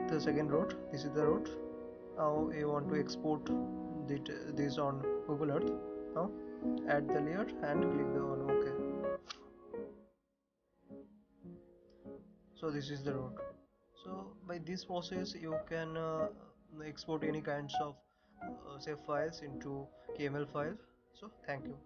the second route. This is the route. Now you want to export this on Google Earth. Now add the layer and click the on OK. So this is the route. So by this process you can export any kinds of save files into KML file. So thank you.